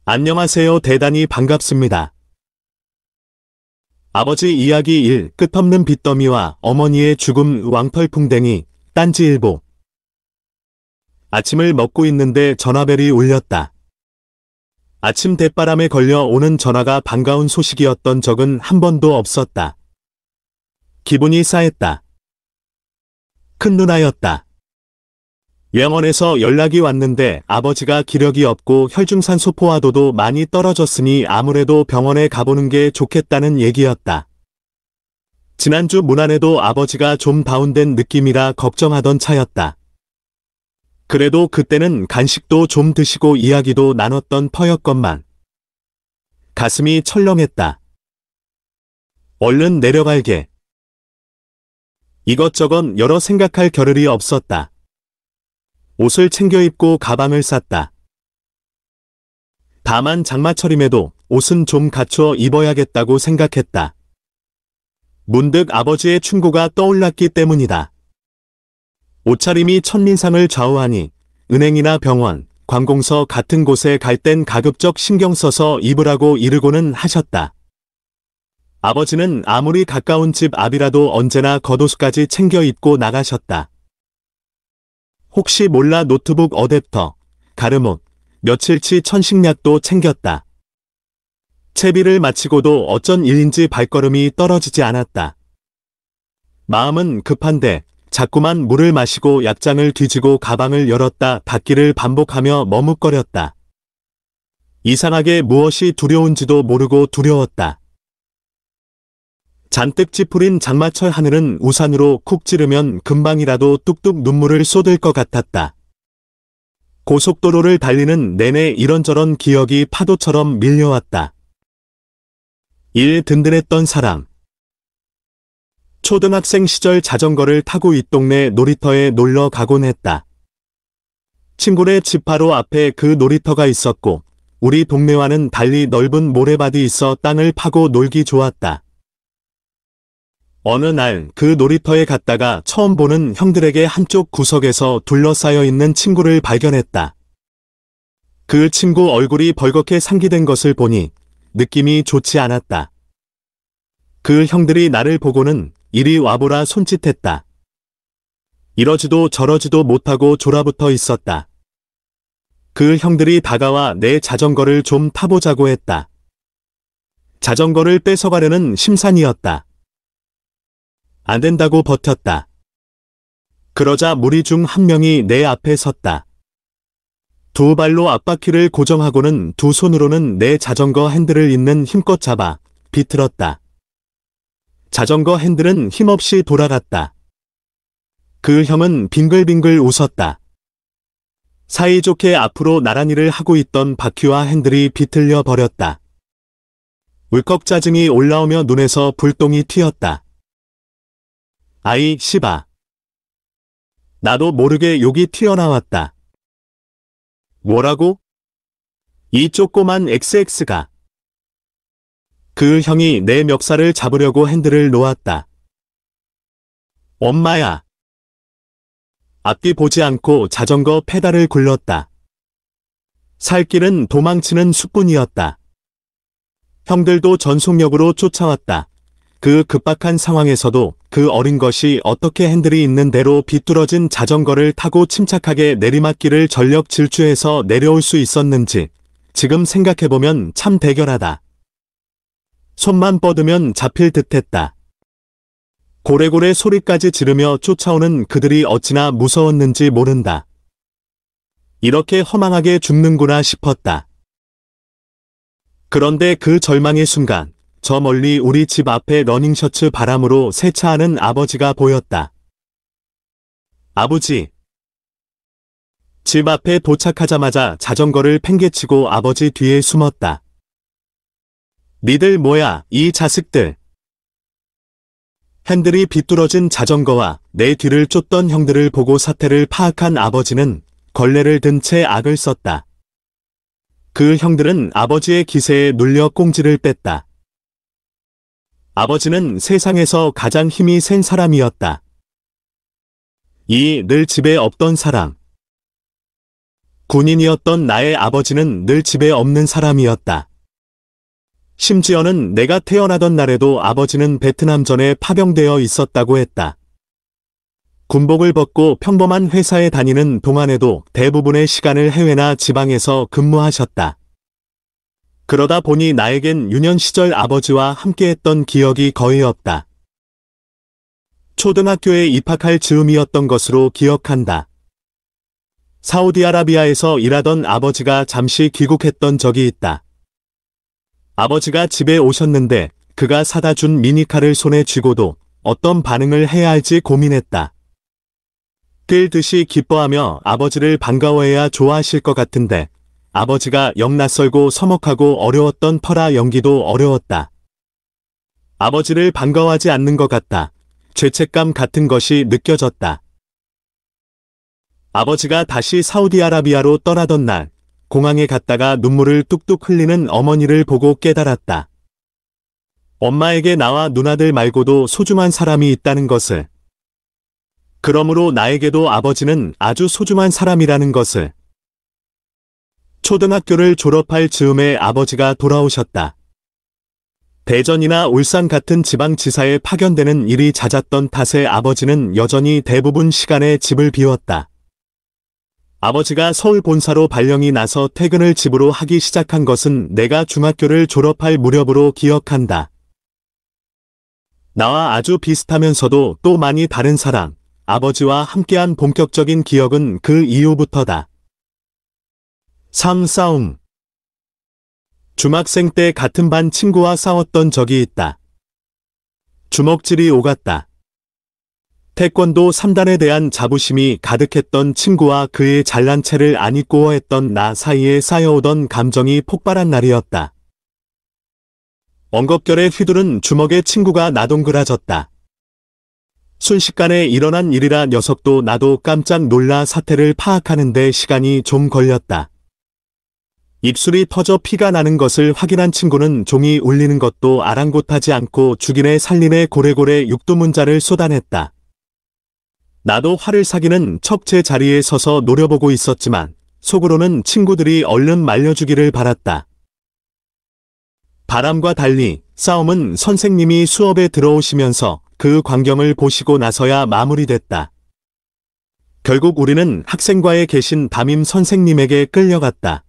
안녕하세요. 대단히 반갑습니다. 아버지 이야기 1. 끝없는 빚더미와 어머니의 죽음 왕털풍뎅이 딴지일보. 아침을 먹고 있는데 전화벨이 울렸다. 아침 대바람에 걸려 오는 전화가 반가운 소식이었던 적은 한 번도 없었다. 기분이 싸했다. 큰 누나였다. 병원에서 연락이 왔는데 아버지가 기력이 없고 혈중산소 포화도도 많이 떨어졌으니 아무래도 병원에 가보는 게 좋겠다는 얘기였다. 지난주 문안에도 아버지가 좀 다운된 느낌이라 걱정하던 차였다. 그래도 그때는 간식도 좀 드시고 이야기도 나눴던 터였건만 가슴이 철렁했다. 얼른 내려갈게. 이것저것 여러 생각할 겨를이 없었다. 옷을 챙겨 입고 가방을 쌌다. 다만 장마철임에도 옷은 좀 갖춰 입어야겠다고 생각했다. 문득 아버지의 충고가 떠올랐기 때문이다. 옷차림이 첫인상을 좌우하니 은행이나 병원, 관공서 같은 곳에 갈 땐 가급적 신경 써서 입으라고 이르고는 하셨다. 아버지는 아무리 가까운 집 앞이라도 언제나 겉옷까지 챙겨 입고 나가셨다. 혹시 몰라 노트북 어댑터, 가름옷, 며칠치 천식약도 챙겼다. 채비를 마치고도 어쩐 일인지 발걸음이 떨어지지 않았다. 마음은 급한데 자꾸만 물을 마시고 약장을 뒤지고 가방을 열었다 닫기를 반복하며 머뭇거렸다. 이상하게 무엇이 두려운지도 모르고 두려웠다. 잔뜩 찌푸린 장마철 하늘은 우산으로 쿡 찌르면 금방이라도 뚝뚝 눈물을 쏟을 것 같았다. 고속도로를 달리는 내내 이런저런 기억이 파도처럼 밀려왔다. 든든했던 사람. 초등학생 시절 자전거를 타고 이 동네 놀이터에 놀러 가곤 했다. 친구네 집 바로 앞에 그 놀이터가 있었고 우리 동네와는 달리 넓은 모래밭이 있어 땅을 파고 놀기 좋았다. 어느 날 그 놀이터에 갔다가 처음 보는 형들에게 한쪽 구석에서 둘러싸여 있는 친구를 발견했다. 그 친구 얼굴이 벌겋게 상기된 것을 보니 느낌이 좋지 않았다. 그 형들이 나를 보고는 이리 와보라 손짓했다. 이러지도 저러지도 못하고 졸아붙어 있었다. 그 형들이 다가와 내 자전거를 좀 타보자고 했다. 자전거를 뺏어가려는 심산이었다. 안 된다고 버텼다. 그러자 무리 중 한 명이 내 앞에 섰다. 두 발로 앞바퀴를 고정하고는 두 손으로는 내 자전거 핸들을 있는 힘껏 잡아 비틀었다. 자전거 핸들은 힘없이 돌아갔다. 그 형은 빙글빙글 웃었다. 사이좋게 앞으로 나란히를 하고 있던 바퀴와 핸들이 비틀려 버렸다. 울컥 짜증이 올라오며 눈에서 불똥이 튀었다. 아이 씨바. 나도 모르게 욕이 튀어나왔다. 뭐라고? 이 조그만 XX가. 그 형이 내 멱살을 잡으려고 핸들을 놓았다. 엄마야. 앞뒤 보지 않고 자전거 페달을 굴렀다. 살길은 도망치는 수뿐이었다. 형들도 전속력으로 쫓아왔다. 그 급박한 상황에서도 그 어린 것이 어떻게 핸들이 있는 대로 비뚤어진 자전거를 타고 침착하게 내리막길을 전력 질주해서 내려올 수 있었는지 지금 생각해보면 참 대견하다. 손만 뻗으면 잡힐 듯했다. 고래고래 소리까지 지르며 쫓아오는 그들이 어찌나 무서웠는지 모른다. 이렇게 허망하게 죽는구나 싶었다. 그런데 그 절망의 순간 저 멀리 우리 집 앞에 러닝셔츠 바람으로 세차하는 아버지가 보였다. 아버지. 집 앞에 도착하자마자 자전거를 팽개치고 아버지 뒤에 숨었다. 니들 뭐야, 이 자식들. 핸들이 비뚤어진 자전거와 내 뒤를 쫓던 형들을 보고 사태를 파악한 아버지는 걸레를 든 채 악을 썼다. 그 형들은 아버지의 기세에 눌려 꽁지를 뺐다. 아버지는 세상에서 가장 힘이 센 사람이었다. 늘 집에 없던 사람. 군인이었던 나의 아버지는 늘 집에 없는 사람이었다. 심지어는 내가 태어나던 날에도 아버지는 베트남전에 파병되어 있었다고 했다. 군복을 벗고 평범한 회사에 다니는 동안에도 대부분의 시간을 해외나 지방에서 근무하셨다. 그러다 보니 나에겐 유년 시절 아버지와 함께했던 기억이 거의 없다. 초등학교에 입학할 즈음이었던 것으로 기억한다. 사우디아라비아에서 일하던 아버지가 잠시 귀국했던 적이 있다. 아버지가 집에 오셨는데 그가 사다 준 미니카를 손에 쥐고도 어떤 반응을 해야 할지 고민했다. 뛸 듯이 기뻐하며 아버지를 반가워해야 좋아하실 것 같은데 아버지가 영 낯설고 서먹하고 어려웠던 터라 연기도 어려웠다. 아버지를 반가워하지 않는 것 같다. 죄책감 같은 것이 느껴졌다. 아버지가 다시 사우디아라비아로 떠나던 날 공항에 갔다가 눈물을 뚝뚝 흘리는 어머니를 보고 깨달았다. 엄마에게 나와 누나들 말고도 소중한 사람이 있다는 것을. 그러므로 나에게도 아버지는 아주 소중한 사람이라는 것을. 초등학교를 졸업할 즈음에 아버지가 돌아오셨다. 대전이나 울산 같은 지방지사에 파견되는 일이 잦았던 탓에 아버지는 여전히 대부분 시간에 집을 비웠다. 아버지가 서울 본사로 발령이 나서 퇴근을 집으로 하기 시작한 것은 내가 중학교를 졸업할 무렵으로 기억한다. 나와 아주 비슷하면서도 또 많이 다른 사람, 아버지와 함께한 본격적인 기억은 그 이후부터다. 3. 싸움. 중학생 때 같은 반 친구와 싸웠던 적이 있다. 주먹질이 오갔다. 태권도 3단에 대한 자부심이 가득했던 친구와 그의 잘난 체를 안 잊고했던 나 사이에 쌓여오던 감정이 폭발한 날이었다. 엉겁결에 휘두른 주먹에 친구가 나동그라졌다. 순식간에 일어난 일이라 녀석도 나도 깜짝 놀라 사태를 파악하는 데 시간이 좀 걸렸다. 입술이 터져 피가 나는 것을 확인한 친구는 종이 울리는 것도 아랑곳하지 않고 죽이네 살리네 고래고래 육두문자를 쏟아냈다. 나도 화를 사기는 척 제 자리에 서서 노려보고 있었지만 속으로는 친구들이 얼른 말려주기를 바랐다. 바람과 달리 싸움은 선생님이 수업에 들어오시면서 그 광경을 보시고 나서야 마무리됐다. 결국 우리는 학생과에 계신 담임 선생님에게 끌려갔다.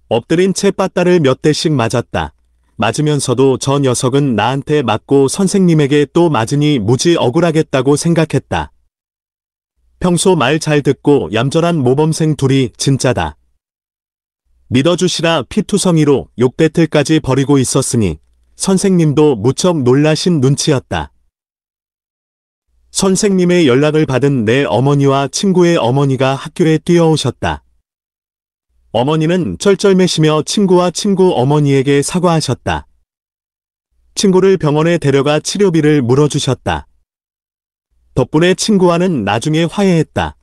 엎드린 채 빠따를 몇 대씩 맞았다. 맞으면서도 저 녀석은 나한테 맞고 선생님에게 또 맞으니 무지 억울하겠다고 생각했다. 평소 말 잘 듣고 얌전한 모범생 둘이 진짜다. 믿어주시라 피투성이로 욕배틀까지 벌이고 있었으니 선생님도 무척 놀라신 눈치였다. 선생님의 연락을 받은 내 어머니와 친구의 어머니가 학교에 뛰어오셨다. 어머니는 쩔쩔매시며 친구와 친구 어머니에게 사과하셨다. 친구를 병원에 데려가 치료비를 물어주셨다. 덕분에 친구와는 나중에 화해했다.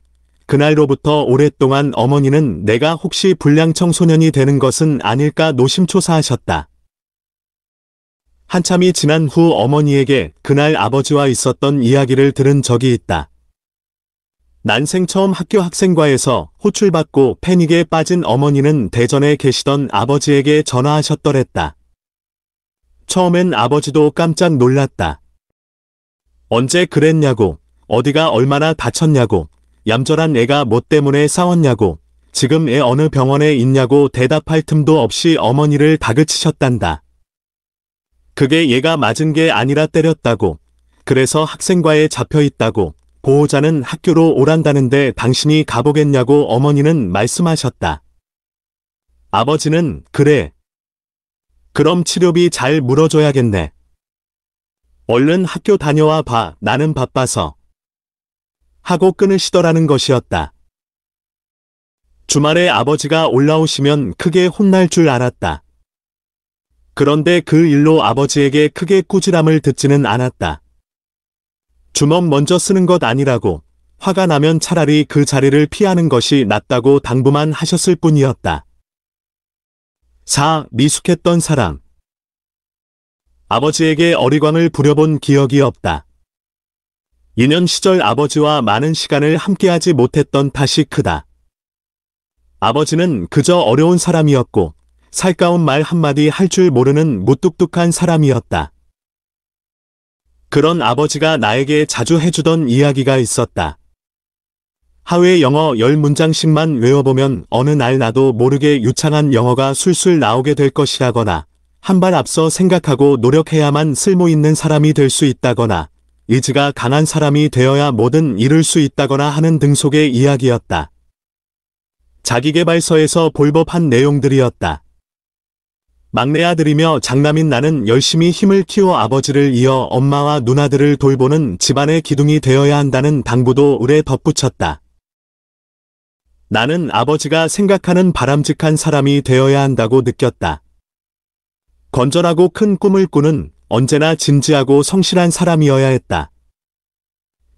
그날로부터 오랫동안 어머니는 내가 혹시 불량 청소년이 되는 것은 아닐까 노심초사하셨다. 한참이 지난 후 어머니에게 그날 아버지와 있었던 이야기를 들은 적이 있다. 난생 처음 학교 학생과에서 호출받고 패닉에 빠진 어머니는 대전에 계시던 아버지에게 전화하셨더랬다. 처음엔 아버지도 깜짝 놀랐다. 언제 그랬냐고, 어디가 얼마나 다쳤냐고, 얌전한 애가 뭐 때문에 싸웠냐고, 지금 애 어느 병원에 있냐고 대답할 틈도 없이 어머니를 다그치셨단다. 그게 얘가 맞은 게 아니라 때렸다고, 그래서 학생과에 잡혀있다고, 보호자는 학교로 오란다는데 당신이 가보겠냐고 어머니는 말씀하셨다. 아버지는 그래. 그럼 치료비 잘 물어줘야겠네. 얼른 학교 다녀와 봐. 나는 바빠서. 하고 끊으시더라는 것이었다. 주말에 아버지가 올라오시면 크게 혼날 줄 알았다. 그런데 그 일로 아버지에게 크게 꾸지람을 듣지는 않았다. 주먹 먼저 쓰는 것 아니라고, 화가 나면 차라리 그 자리를 피하는 것이 낫다고 당부만 하셨을 뿐이었다. 4. 미숙했던 사랑. 아버지에게 어리광을 부려본 기억이 없다. 유년 시절 아버지와 많은 시간을 함께하지 못했던 탓이 크다. 아버지는 그저 어려운 사람이었고 살가운 말 한마디 할 줄 모르는 무뚝뚝한 사람이었다. 그런 아버지가 나에게 자주 해주던 이야기가 있었다. 하루에 영어 10문장씩만 외워보면 어느 날 나도 모르게 유창한 영어가 술술 나오게 될 것이라거나 한 발 앞서 생각하고 노력해야만 쓸모있는 사람이 될 수 있다거나 의지가 강한 사람이 되어야 뭐든 이룰 수 있다거나 하는 등속의 이야기였다. 자기계발서에서 볼 법한 내용들이었다. 막내 아들이며 장남인 나는 열심히 힘을 키워 아버지를 이어 엄마와 누나들을 돌보는 집안의 기둥이 되어야 한다는 당부도 을에 덧붙였다. 나는 아버지가 생각하는 바람직한 사람이 되어야 한다고 느꼈다. 건전하고 큰 꿈을 꾸는 언제나 진지하고 성실한 사람이어야 했다.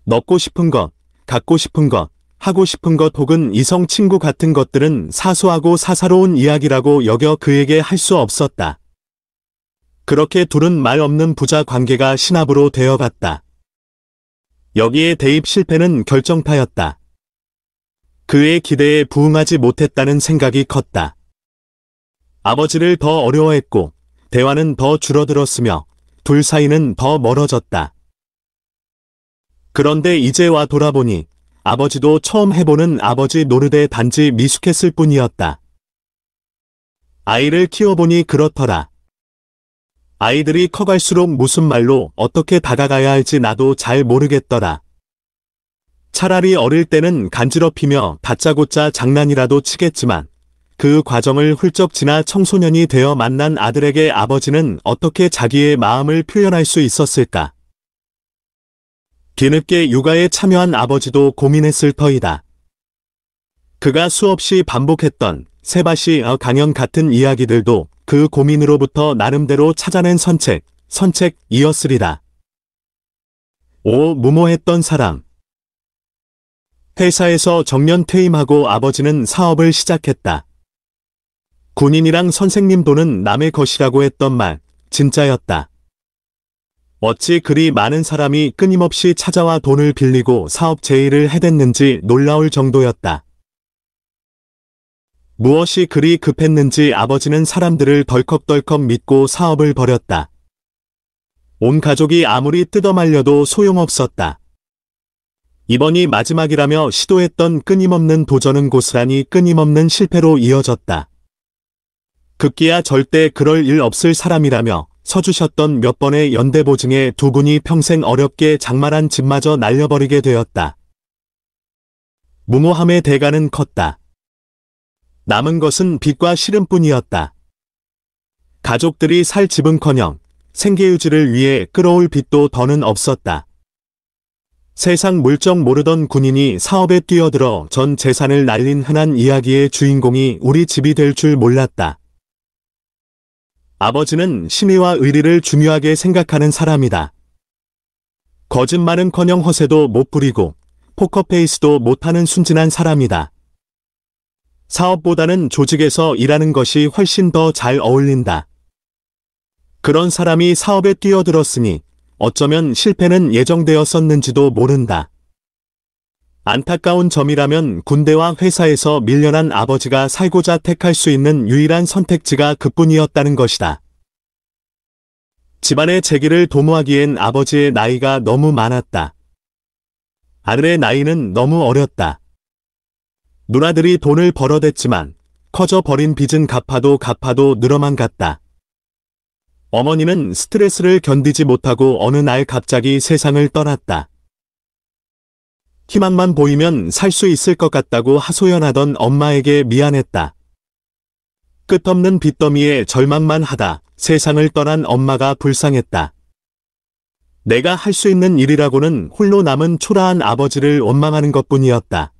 넣고 싶은 것, 갖고 싶은 것, 하고 싶은 것 혹은 이성 친구 같은 것들은 사소하고 사사로운 이야기라고 여겨 그에게 할 수 없었다. 그렇게 둘은 말 없는 부자 관계가 신압으로 되어갔다. 여기에 대입 실패는 결정타였다. 그의 기대에 부응하지 못했다는 생각이 컸다. 아버지를 더 어려워했고 대화는 더 줄어들었으며 둘 사이는 더 멀어졌다. 그런데 이제와 돌아보니 아버지도 처음 해보는 아버지 노릇에 단지 미숙했을 뿐이었다. 아이를 키워보니 그렇더라. 아이들이 커갈수록 무슨 말로 어떻게 다가가야 할지 나도 잘 모르겠더라. 차라리 어릴 때는 간지럽히며 다짜고짜 장난이라도 치겠지만 그 과정을 훌쩍 지나 청소년이 되어 만난 아들에게 아버지는 어떻게 자기의 마음을 표현할 수 있었을까? 뒤늦게 육아에 참여한 아버지도 고민했을 터이다. 그가 수없이 반복했던 세바시 강연 같은 이야기들도 그 고민으로부터 나름대로 찾아낸 선책이었으리다. 무모했던 사람. 회사에서 정년 퇴임하고 아버지는 사업을 시작했다. 군인이랑 선생님 돈은 남의 것이라고 했던 말, 진짜였다. 어찌 그리 많은 사람이 끊임없이 찾아와 돈을 빌리고 사업 제의를 해댔는지 놀라울 정도였다. 무엇이 그리 급했는지 아버지는 사람들을 덜컥덜컥 믿고 사업을 벌였다. 온 가족이 아무리 뜯어말려도 소용없었다. 이번이 마지막이라며 시도했던 끊임없는 도전은 고스란히 끊임없는 실패로 이어졌다. 급기야 절대 그럴 일 없을 사람이라며 서주셨던 몇 번의 연대보증에 두 분이 평생 어렵게 장만한 집마저 날려버리게 되었다. 무모함의 대가는 컸다. 남은 것은 빚과 시름뿐이었다. 가족들이 살 집은커녕 생계유지를 위해 끌어올 빚도 더는 없었다. 세상 물정 모르던 군인이 사업에 뛰어들어 전 재산을 날린 흔한 이야기의 주인공이 우리 집이 될 줄 몰랐다. 아버지는 신의와 의리를 중요하게 생각하는 사람이다. 거짓말은커녕 허세도 못 부리고 포커페이스도 못하는 순진한 사람이다. 사업보다는 조직에서 일하는 것이 훨씬 더 잘 어울린다. 그런 사람이 사업에 뛰어들었으니 어쩌면 실패는 예정되었었는지도 모른다. 안타까운 점이라면 군대와 회사에서 밀려난 아버지가 살고자 택할 수 있는 유일한 선택지가 그뿐이었다는 것이다. 집안의 재기를 도모하기엔 아버지의 나이가 너무 많았다. 아들의 나이는 너무 어렸다. 누나들이 돈을 벌어댔지만 커져 버린 빚은 갚아도 늘어만 갔다. 어머니는 스트레스를 견디지 못하고 어느 날 갑자기 세상을 떠났다. 희망만 보이면 살 수 있을 것 같다고 하소연하던 엄마에게 미안했다. 끝없는 빚더미에 절망만 하다 세상을 떠난 엄마가 불쌍했다. 내가 할 수 있는 일이라고는 홀로 남은 초라한 아버지를 원망하는 것뿐이었다.